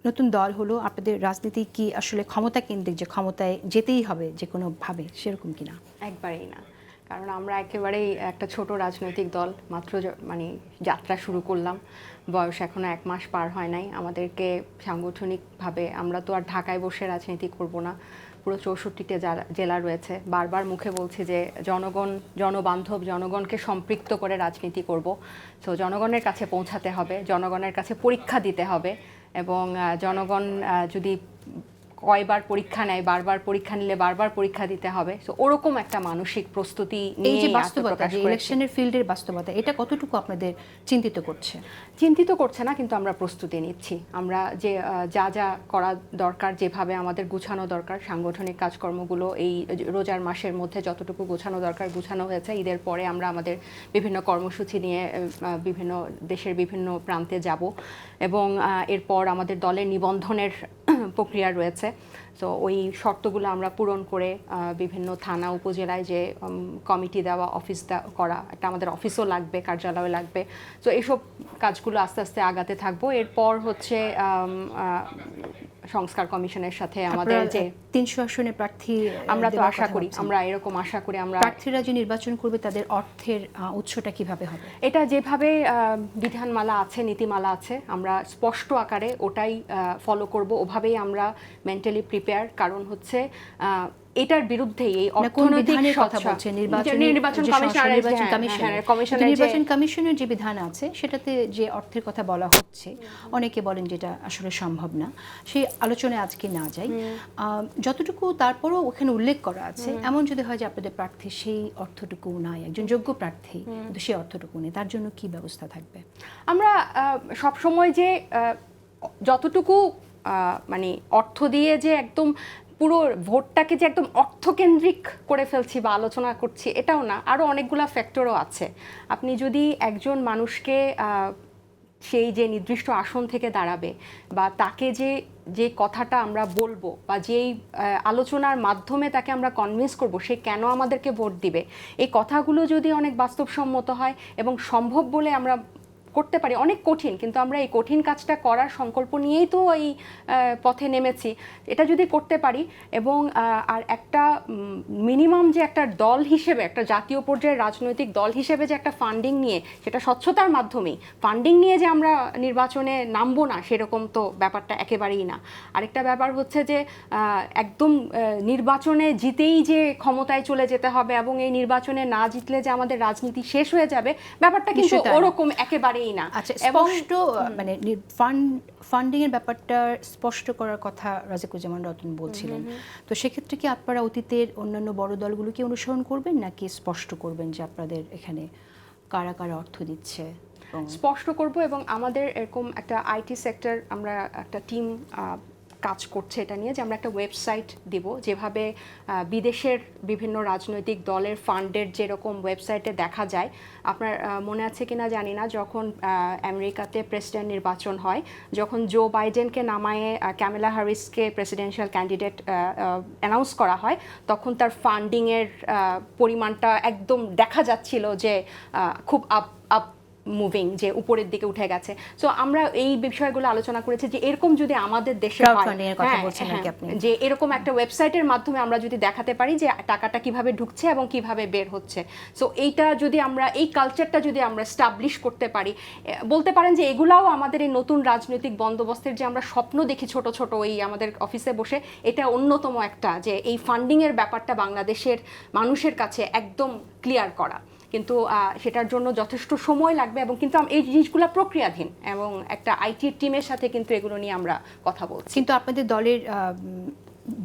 নতুন দল হলো, আপনাদের রাজনীতি কি আসলে ক্ষমতা কেন্দ্রিক, যে ক্ষমতায় যেতেই হবে যে কোনোভাবে, সেরকম কিনা? একবারেই না, কারণ আমরা একেবারেই একটা ছোট রাজনৈতিক দল, মাত্র মানে যাত্রা শুরু করলাম, বয়স এখনো 1 মাস পার হয় নাই। আমাদেরকে সাংগঠনিকভাবে আমরা তো আর ঢাকায় বসে রাজনীতি করব না, পুরো 64টি জেলা রয়েছে। বারবার মুখে বলছি যে জনগণ জনবান্ধব, জনগণকে সম্পৃক্ত করে রাজনীতি করব। তো জনগণের কাছে পৌঁছাতে হবে, জনগণের কাছে পরীক্ষা দিতে হবে, এবং জনগণ যদি কয়বার পরীক্ষা নেয়, বারবার পরীক্ষা নিলে বারবার পরীক্ষা দিতে হবে। তো ওরকম একটা মানসিক প্রস্তুতি এই নিয়ে যে বাস্তবতা, যে ইলেকশনের ফিল্ডের বাস্তবতা, এটা কতটুকু আপনাদের চিন্তিত করছে? চিন্তিত করছে না, কিন্তু আমরা প্রস্তুতি নিচ্ছি। আমরা যে যা যা করা দরকার, যেভাবে আমাদের গুছানো দরকার সাংগঠনিক কাজকর্মগুলো, এই রোজার মাসের মধ্যে যতটুকু গোছানো দরকার গুছানো হয়েছে। ঈদের পরে আমরা আমাদের বিভিন্ন কর্মসূচি নিয়ে বিভিন্ন দেশের বিভিন্ন প্রান্তে যাব, এবং এরপর আমাদের দলের নিবন্ধনের প্রক্রিয়া রয়েছে। তো ওই শর্তগুলো আমরা পূরণ করে বিভিন্ন থানা উপজেলায় যে কমিটি দেওয়া, অফিস করা, একটা আমাদের অফিসও লাগবে, কার্যালয় লাগবে। তো এইসব কাজগুলো আস্তে আস্তে আগাতে থাকবো। এরপর হচ্ছে সংস্কার কমিশনের সাথে আমাদের যে 300 আসনে প্রার্থী, আমরা তো আশা করি, আমরা এরকম আশা করি, আমরা প্রার্থীরা যে নির্বাচন করবে তাদের অর্থের উৎসটা কিভাবে হবে? এটা যেভাবে বিধানমালা আছে, নীতিমালা আছে, আমরা স্পষ্ট আকারে ওটাই ফলো করব, ওভাবেই আমরা মেন্টালি প্রিপেয়ার। কারণ হচ্ছে এটার বিরুদ্ধেই এই অর্থনৈতিক কথা বলছে নির্বাচন কমিশনের যে বিধান আছে সেটাতে যে অর্থের কথা বলা হচ্ছে, অনেকে বলেন যেটা আসলে সম্ভব না। সেই আলোচনায় আজকে না যাই, যতটুকু তারপরও ওখানে উল্লেখ করা আছে, এমন যদি হয় যে আপনাদের প্রার্থী সেই অর্থটুকু নাই, একজন যোগ্য প্রার্থী কিন্তু সেই অর্থটুকু নেই, তার জন্য কি ব্যবস্থা থাকবে? আমরা সব সময় যে যতটুকু মানে অর্থ দিয়ে যে একদম পুরো ভোটটাকে যে একদম অর্থকেন্দ্রিক করে ফেলছি বা আলোচনা করছি, এটাও না। আরও অনেকগুলো ফ্যাক্টরও আছে। আপনি যদি একজন মানুষকে সেই যে নির্দিষ্ট আসন থেকে দাঁড়াবে, বা তাকে যে কথাটা আমরা বলবো, বা যেই আলোচনার মাধ্যমে তাকে আমরা কনভিন্স করব সে কেন আমাদেরকে ভোট দিবে, এই কথাগুলো যদি অনেক বাস্তবসম্মত হয় এবং সম্ভব বলে আমরা করতে পারি। অনেক কঠিন, কিন্তু আমরা এই কঠিন কাজটা করার সংকল্প নিয়েই তো এই পথে নেমেছি। এটা যদি করতে পারি, এবং আর একটা মিনিমাম যে একটা দল হিসেবে, একটা জাতীয় পর্যায়ের রাজনৈতিক দল হিসেবে যে একটা ফান্ডিং নিয়ে, সেটা স্বচ্ছতার মাধ্যমেই ফান্ডিং নিয়ে যে আমরা নির্বাচনে নামবো না, সেরকম তো ব্যাপারটা একেবারেই না। আরেকটা ব্যাপার হচ্ছে যে একদম নির্বাচনে জিতেই যে ক্ষমতায় চলে যেতে হবে, এবং এই নির্বাচনে না জিতলে যে আমাদের রাজনীতি শেষ হয়ে যাবে, ব্যাপারটা কিন্তু ওরকম একেবারেই না। আচ্ছা, স্পষ্ট মানে ফান্ডিং এর ব্যাপারটা স্পষ্ট করার কথা রাজিকুজ্জামান রতন বলছিলেন। তো সেক্ষেত্রে কি আপনারা অতীতের অন্যান্য বড় দলগুলোকে অনুসরণ করবেন, নাকি স্পষ্ট করবেন যে আপনাদের এখানে কারা কারা অর্থ দিচ্ছে? স্পষ্ট করব, এবং আমাদের এরকম একটা আইটি সেক্টর, আমরা একটা টিম কাজ করছে এটা নিয়ে, যে আমরা একটা ওয়েবসাইট দিব, যেভাবে বিদেশের বিভিন্ন রাজনৈতিক দলের ফান্ডের যেরকম ওয়েবসাইটে দেখা যায়। আপনার মনে আছে কিনা জানি না, যখন আমেরিকাতে প্রেসিডেন্ট নির্বাচন হয়, যখন জো বাইডেনকে নামায়ে ক্যামেলা হ্যারিসকে প্রেসিডেন্সিয়াল ক্যান্ডিডেট অ্যানাউন্স করা হয়, তখন তার ফান্ডিংয়ের পরিমাণটা একদম দেখা যাচ্ছিল যে খুব আপ মুভিং, যে উপরের দিকে উঠে গেছে। সো আমরা এই বিষয়গুলো আলোচনা করেছি যে এরকম যদি আমাদের দেশে যে এরকম একটা ওয়েবসাইটের মাধ্যমে আমরা যদি দেখাতে পারি যে টাকাটা কিভাবে ঢুকছে এবং কিভাবে বের হচ্ছে, সো এইটা যদি আমরা, এই কালচারটা যদি আমরা এস্টাবলিশ করতে পারি, বলতে পারেন যে এগুলাও আমাদের এই নতুন রাজনৈতিক বন্দোবস্তের যে আমরা স্বপ্ন দেখি ছোট ছোট এই আমাদের অফিসে বসে, এটা অন্যতম একটা, যে এই ফান্ডিংয়ের ব্যাপারটা বাংলাদেশের মানুষের কাছে একদম ক্লিয়ার করা। কিন্তু সেটার জন্য যথেষ্ট সময় লাগবে, এবং কিন্তু এই জিনিসগুলো প্রক্রিয়াধীন, এবং একটা আইটি টিমের সাথে কিন্তু এগুলো নিয়ে আমরা কথা বলছি। কিন্তু আপনাদের দলের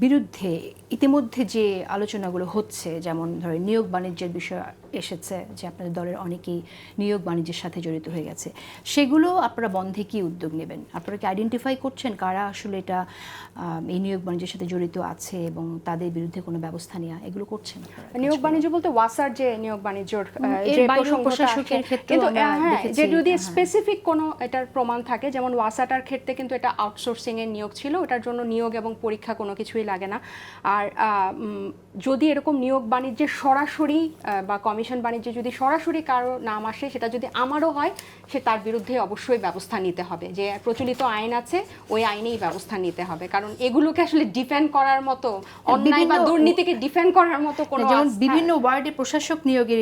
বিরুদ্ধে ইতিমধ্যে যে আলোচনাগুলো হচ্ছে, যেমন ধরেন নিয়োগ বাণিজ্যের বিষয় এসেছে, যে আপনাদের দলের অনেকেই নিয়োগ বাণিজ্যের সাথে জড়িত হয়ে গেছে, সেগুলো আপনারা বন্ধে কি উদ্যোগ নেবেন? আপনারা কি আইডেন্টিফাই করছেন কারা আসলে এটা এই নিয়োগ বাণিজ্যের সাথে জড়িত আছে, এবং তাদের বিরুদ্ধে কোনো ব্যবস্থা নেওয়া, এগুলো করছেন? নিয়োগ বাণিজ্য বলতে ওয়াসার যে নিয়োগ বাণিজ্যর যে প্রশাসকের ক্ষেত্রে, যে যদি স্পেসিফিক কোনো এটার প্রমাণ থাকে, যেমন ওয়াসাটার ক্ষেত্রে কিন্তু এটা আউটসোর্সিং এর নিয়োগ ছিল, এটার জন্য নিয়োগ এবং পরীক্ষা কোনো কিছুই লাগে না। আর যদি এরকম নিয়োগ বাণিজ্যের সরাসরি বা কমিশন বাণিজ্যে যদি সরাসরি কারো নাম আসে, সেটা যদি আমারও হয়, সে তার বিরুদ্ধে অবশ্যই ব্যবস্থা নিতে হবে। যে প্রচলিত আইন আছে ওই আইনেই ব্যবস্থা নিতে হবে, কারণ এগুলোকে আসলে ডিফেন্ড করার মতো, অন্যায় বা দুর্নীতিকে ডিফেন্ড করার মতো কোনো যেমন বিভিন্ন ওয়ার্ডে প্রশাসক নিয়োগের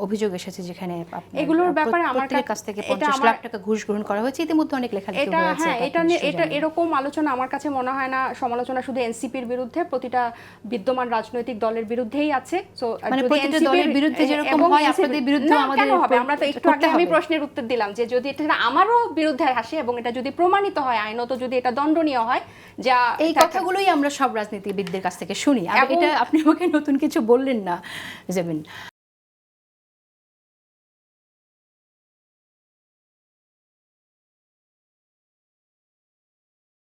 অভিযোগ এসেছে, যেখানে এগুলোর ব্যাপারে আমার কাছ থেকে 50 লাখ টাকা ঘুষ গ্রহণ করা হয়েছে, ইতিমধ্যে অনেক লেখালেখি হয়েছে। হ্যাঁ, এটা এরকম আলোচনা আমার কাছে মনে হয় না সমালোচনা শুধু এনসিপির বিরুদ্ধে, প্রতিটা বিদ্যমান রাজনৈতিক দলের বিরুদ্ধেই আছে। সো মানে প্রতিটা দলের বিরুদ্ধে যেরকম হয় আপনাদের বিরুদ্ধেও আমাদের হবে। আমরা তো একটু আগে আমি প্রশ্নের উত্তর দিলাম যে যদি এটা আমারও বিরুদ্ধে আসে এবং এটা যদি প্রমাণিত হয় আইনত, যদি এটা দণ্ডনীয় হয়, যা এই কথাগুলোই আমরা সব রাজনীতিবিদদের কাছ থেকে শুনি। আর এটা আপনি আমাকে নতুন কিছু বললেন না জেমিন।